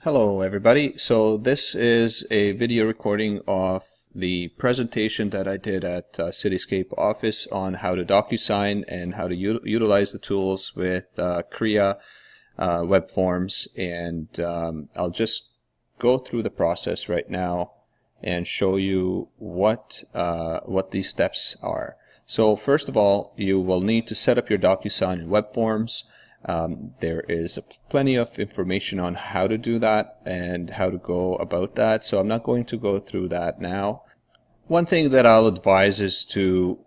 Hello everybody. So this is a video recording of the presentation that I did at Cityscape office on how to Docusign and how to utilize the tools with Kriya web forms, and I'll just go through the process right now and show you what these steps are. So first of all, you will need to set up your Docusign in web forms. There is plenty of information on how to do that and how to go about that, so I'm not going to go through that now. One thing that I'll advise is to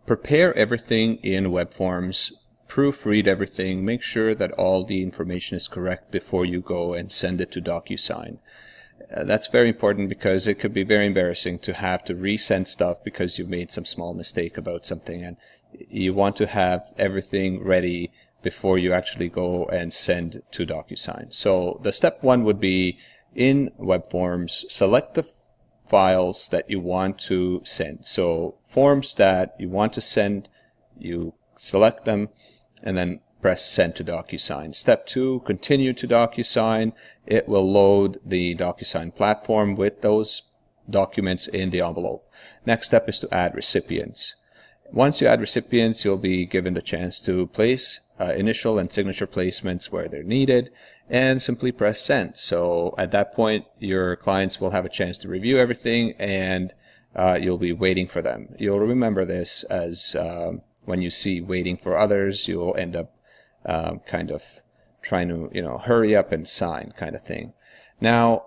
prepare everything in web forms, proofread everything, make sure that all the information is correct before you go and send it to Docusign. That's very important because it could be very embarrassing to have to resend stuff because you've made some small mistake about something, and you want to have everything ready before you actually go and send to Docusign. So the step one would be in web forms, select the files that you want to send. So forms that you want to send, you select them and then press send to Docusign. Step two, continue to Docusign. It will load the Docusign platform with those documents in the envelope. Next step is to add recipients. Once you add recipients, you'll be given the chance to place initial and signature placements where they're needed, and simply press send. So at that point, your clients will have a chance to review everything, and you'll be waiting for them. You'll remember this as when you see waiting for others, you'll end up kind of trying to hurry up and sign kind of thing. Now,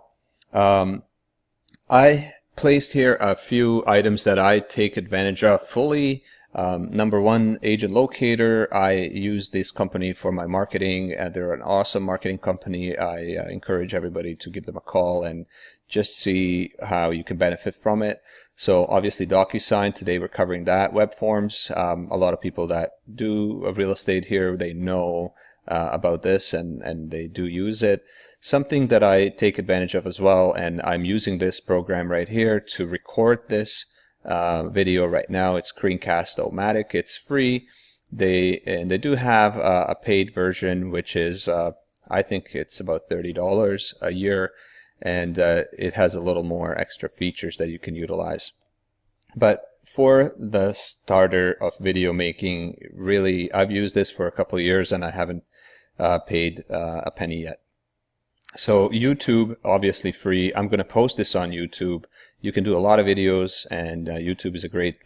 I placed here a few items that I take advantage of fully. Number one, Agent Locator. I use this company for my marketing. They're an awesome marketing company. I encourage everybody to give them a call and just see how you can benefit from it. So obviously Docusign, today we're covering that. Web forms, a lot of people that do real estate here, they know about this and they do use it. Something that I take advantage of as well, and I'm using this program right here to record this video right now. It's Screencast-O-Matic. It's free. They do have a paid version, which is I think it's about $30 a year, and it has a little more extra features that you can utilize. But for the starter of video making, really, I've used this for a couple of years and I haven't paid a penny yet. So YouTube, obviously free. I'm going to post this on YouTube. You can do a lot of videos, and YouTube is a great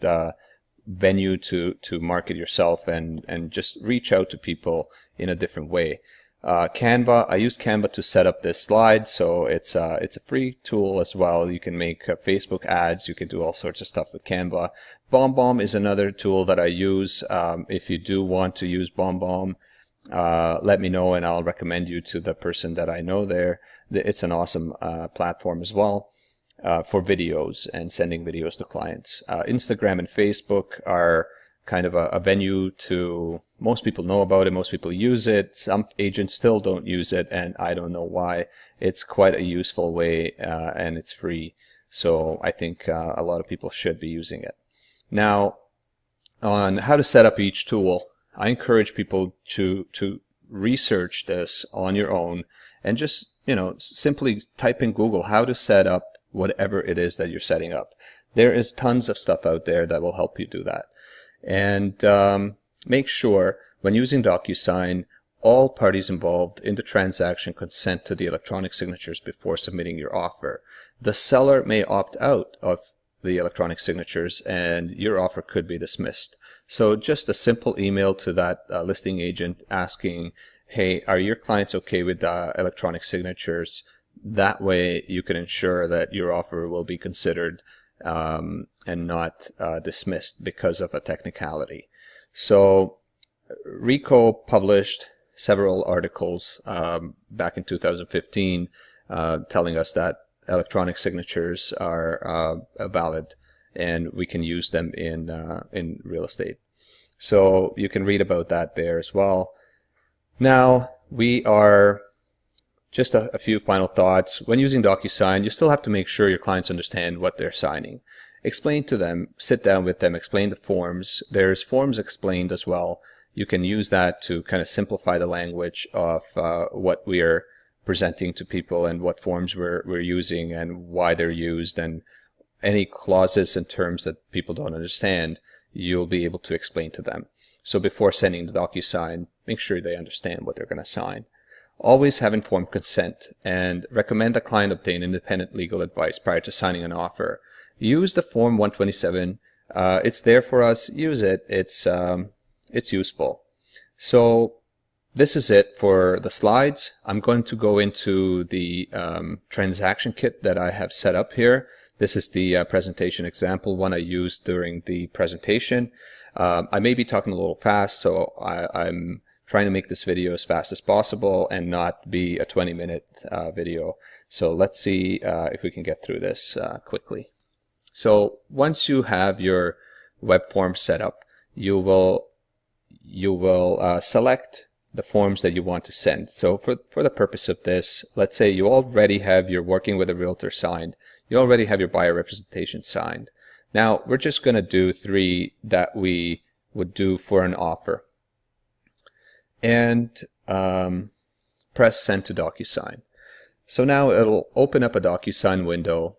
venue to market yourself and just reach out to people in a different way. Canva, I use Canva to set up this slide, so it's a free tool as well. You can make Facebook ads, you can do all sorts of stuff with Canva. BombBomb is another tool that I use. If you do want to use BombBomb, let me know and I'll recommend you to the person that I know there. It's an awesome platform as well for videos and sending videos to clients. Instagram and Facebook are kind of a venue to, most people know about it, most people use it. Some agents still don't use it, and I don't know why. It's quite a useful way, and it's free. So I think a lot of people should be using it. Now, on how to set up each tool, I encourage people to research this on your own and just, simply type in Google how to set up whatever it is that you're setting up. There is tons of stuff out there that will help you do that. And make sure when using Docusign, all parties involved in the transaction consent to the electronic signatures before submitting your offer. The seller may opt out of the electronic signatures and your offer could be dismissed. So just a simple email to that listing agent asking, hey, are your clients okay with electronic signatures? That way you can ensure that your offer will be considered and not dismissed because of a technicality. So Rico published several articles back in 2015 telling us that electronic signatures are valid and we can use them in real estate. So you can read about that there as well. Now we are just a few final thoughts. When using Docusign, you still have to make sure your clients understand what they're signing. Explain to them, sit down with them, explain the forms. There's forms explained as well. You can use that to kind of simplify the language of what we are presenting to people and what forms we're using and why they're used, and any clauses and terms that people don't understand, you'll be able to explain to them. So before sending the DocuSign, make sure they understand what they're going to sign. Always have informed consent, and recommend the client obtain independent legal advice prior to signing an offer. Use the Form 127. It's there for us. Use it. It's useful. So this is it for the slides. I'm going to go into the transaction kit that I have set up here. This is the presentation example one I used during the presentation. I may be talking a little fast, so I'm trying to make this video as fast as possible and not be a 20-minute video. So let's see if we can get through this quickly. So once you have your web form set up, you will select the forms that you want to send. So for the purpose of this, let's say you already have your working with a realtor signed. You already have your buyer representation signed. Now we're just going to do 3 that we would do for an offer. And press send to DocuSign. So now it'll open up a DocuSign window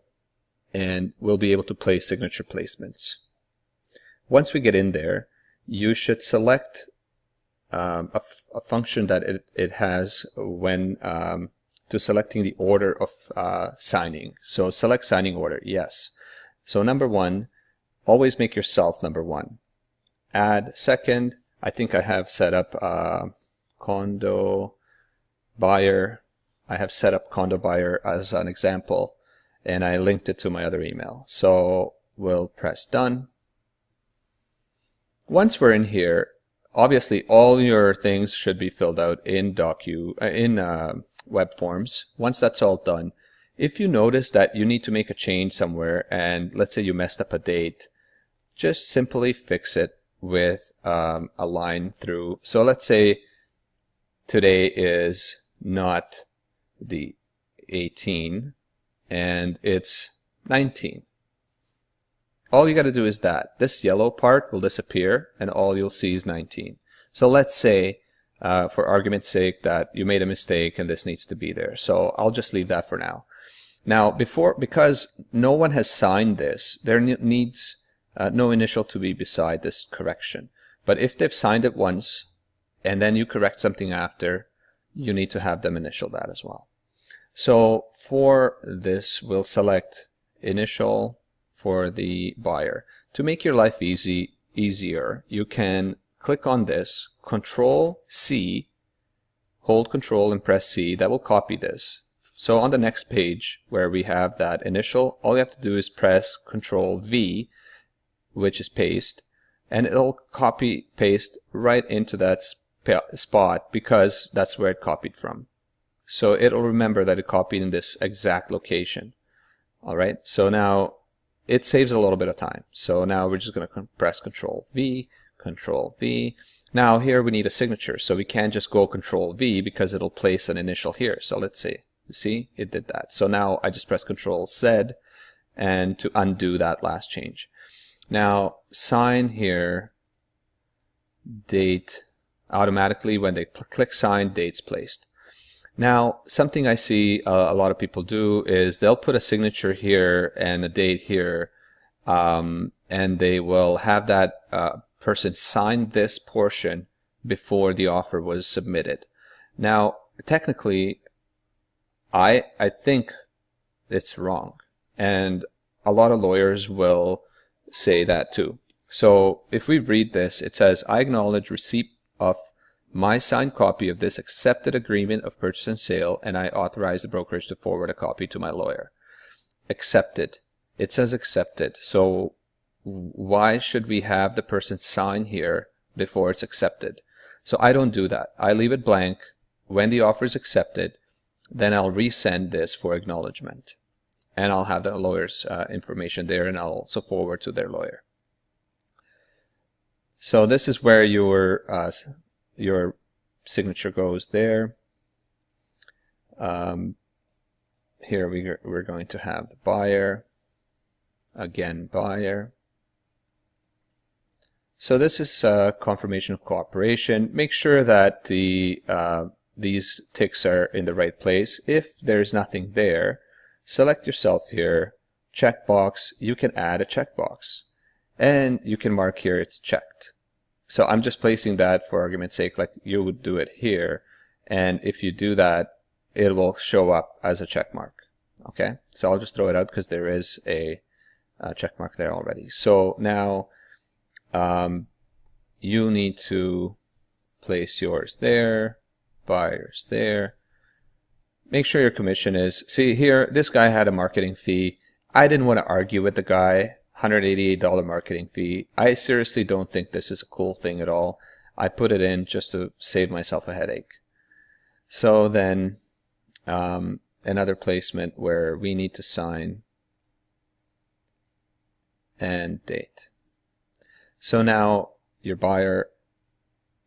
and we'll be able to place signature placements. Once we get in there, you should select a function that it has when to selecting the order of signing. So select signing order, yes. So number 1, always make yourself number 1. Add second. I think I have set up condo buyer. I have set up condo buyer as an example, and I linked it to my other email. So we'll press done. Once we're in here, obviously all your things should be filled out in web forms. Once that's all done, if you notice that you need to make a change somewhere, and let's say you messed up a date, just simply fix it with a line through. So let's say today is not the 18 and it's 19. All you got to do is that. This yellow part will disappear and all you'll see is 19. So let's say for argument's sake that you made a mistake and this needs to be there. So I'll just leave that for now. Now because no one has signed this, there needs no initial to be beside this correction. But if they've signed it once and then you correct something after, you need to have them initial that as well. So for this, we'll select initial for the buyer. To make your life easier, you can click on this, Control C, hold Control and press C. That will copy this. So on the next page where we have that initial, all you have to do is press Control V, which is paste, and it'll copy paste right into that spot because that's where it copied from. So it'll remember that it copied in this exact location. All right, so now it saves a little bit of time. So now we're just going to press Control V, Control V. Now here we need a signature, so we can't just go Control V because it'll place an initial here. So let's see. See, it did that. So now I just press Control Z and to undo that last change. Now sign here, date, automatically when they click sign, date's placed. Now something I see a lot of people do is they'll put a signature here and a date here, and they will have that person sign this portion before the offer was submitted. Now technically I think it's wrong, and a lot of lawyers will say that too. So if we read this, it says, I acknowledge receipt of my signed copy of this accepted agreement of purchase and sale, and I authorize the brokerage to forward a copy to my lawyer. Accepted. It says accepted. So why should we have the person sign here before it's accepted? So I don't do that. I leave it blank. When the offer is accepted, then I'll resend this for acknowledgement. And I'll have the lawyer's information there, and I'll also forward to their lawyer. So this is where your signature goes there. Here we're going to have the buyer, again buyer. So this is confirmation of cooperation. Make sure that the these ticks are in the right place. If there's nothing there, select yourself here, checkbox. You can add a checkbox, and you can mark here it's checked. So I'm just placing that for argument's sake, like you would do it here. And if you do that, it will show up as a check mark. Okay, so I'll just throw it out because there is a check mark there already. So now you need to place yours there, buyers there. Make sure your commission is, see here, this guy had a marketing fee. I didn't want to argue with the guy. $188 marketing fee. I seriously don't think this is a cool thing at all. I put it in just to save myself a headache. So then another placement where we need to sign and date. So now your buyer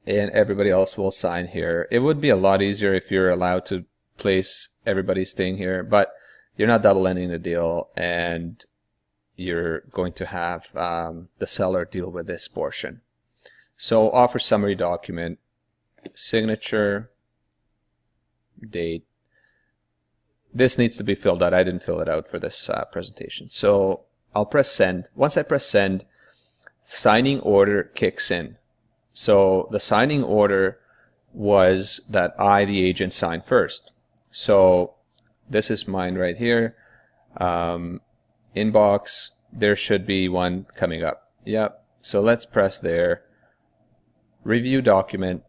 and everybody else will sign here. It would be a lot easier if you're allowed to place everybody's thing here, but you're not double ending the deal, and you're going to have the seller deal with this portion. So offer summary document, signature, date. This needs to be filled out. I didn't fill it out for this presentation. So I'll press send. Once I press send, signing order kicks in. So the signing order was that I, the agent, signed first. So this is mine right here. Inbox, there should be one coming up. Yep. So let's press there. Review document.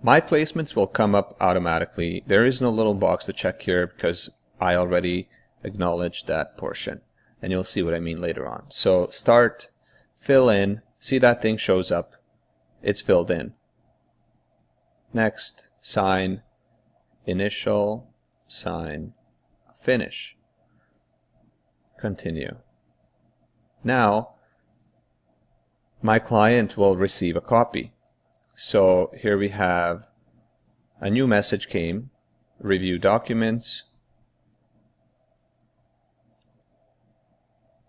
My placements will come up automatically. There is no little box to check here because I already acknowledged that portion. And you'll see what I mean later on. So start, fill in. See that thing shows up. It's filled in. Next, sign, initial, sign, finish. Continue. Now, my client will receive a copy. So here we have a new message came, review documents.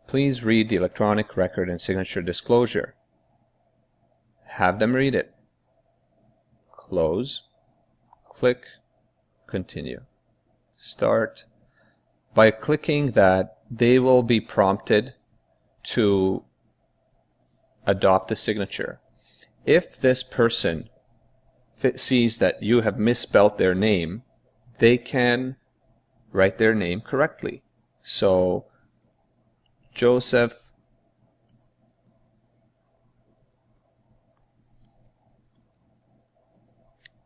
Please read the electronic record and signature disclosure. Have them read it. Close. Click. Continue. Start. By clicking that, they will be prompted to adopt a signature. If this person sees that you have misspelled their name, they can write their name correctly. So Joseph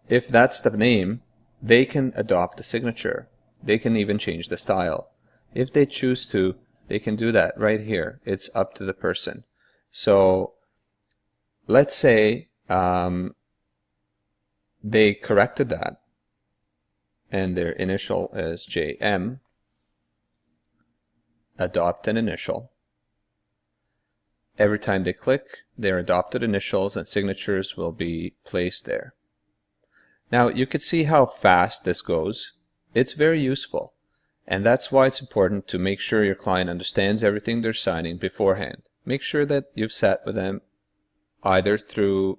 if that's the name, they can adopt a signature. They can even change the style. If they choose to, they can do that right here. It's up to the person. So let's say they corrected that and their initial is JM. Adopt an initial. Every time they click, their adopted initials and signatures will be placed there. Now you can see how fast this goes. It's very useful, and that's why it's important to make sure your client understands everything they're signing beforehand. Make sure that you've sat with them either through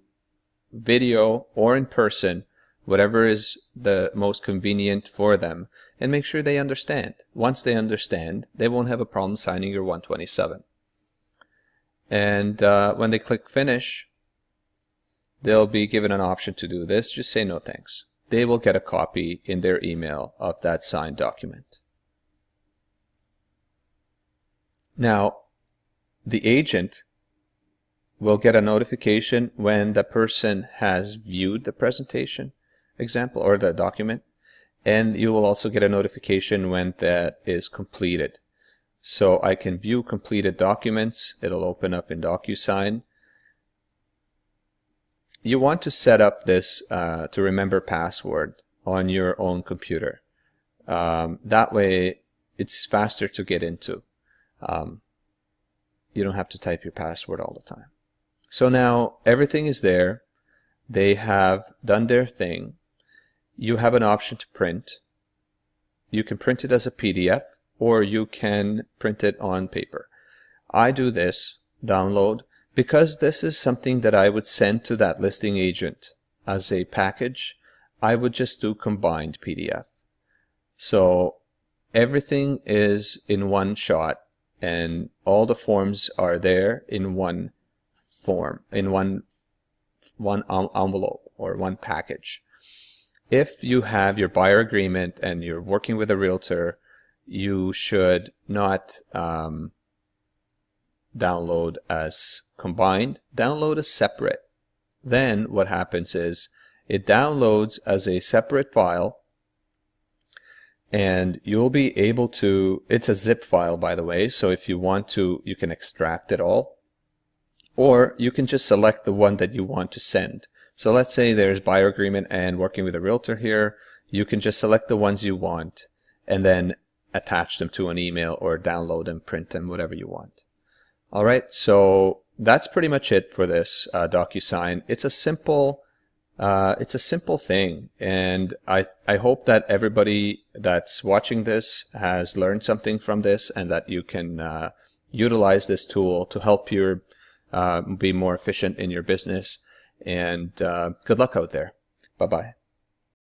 video or in person, whatever is the most convenient for them, and make sure they understand. Once they understand, they won't have a problem signing your 127. And when they click finish, they'll be given an option to do this. Just say no thanks. They will get a copy in their email of that signed document. Now, the agent will get a notification when the person has viewed the presentation example or the document, and you will also get a notification when that is completed. So I can view completed documents. It'll open up in Docusign. You want to set up this to remember password on your own computer. That way it's faster to get into. You don't have to type your password all the time. So now everything is there. They have done their thing. You have an option to print. You can print it as a PDF or you can print it on paper. I do this, download, because this is something that I would send to that listing agent as a package, I would just do combined PDF. So everything is in one shot and all the forms are there in one form, in one envelope or one package. If you have your buyer agreement and you're working with a realtor, you should not download as combined, download as separate. Then what happens is it downloads as a separate file, and you'll be able to, it's a zip file by the way, so if you want to, you can extract it all, or you can just select the one that you want to send. So let's say there's buyer agreement and working with a realtor here. You can just select the ones you want and then attach them to an email or download them, print them, whatever you want. All right, so that's pretty much it for this Docusign. It's a simple thing, and I hope that everybody that's watching this has learned something from this, and that you can utilize this tool to help you be more efficient in your business. And good luck out there. Bye-bye.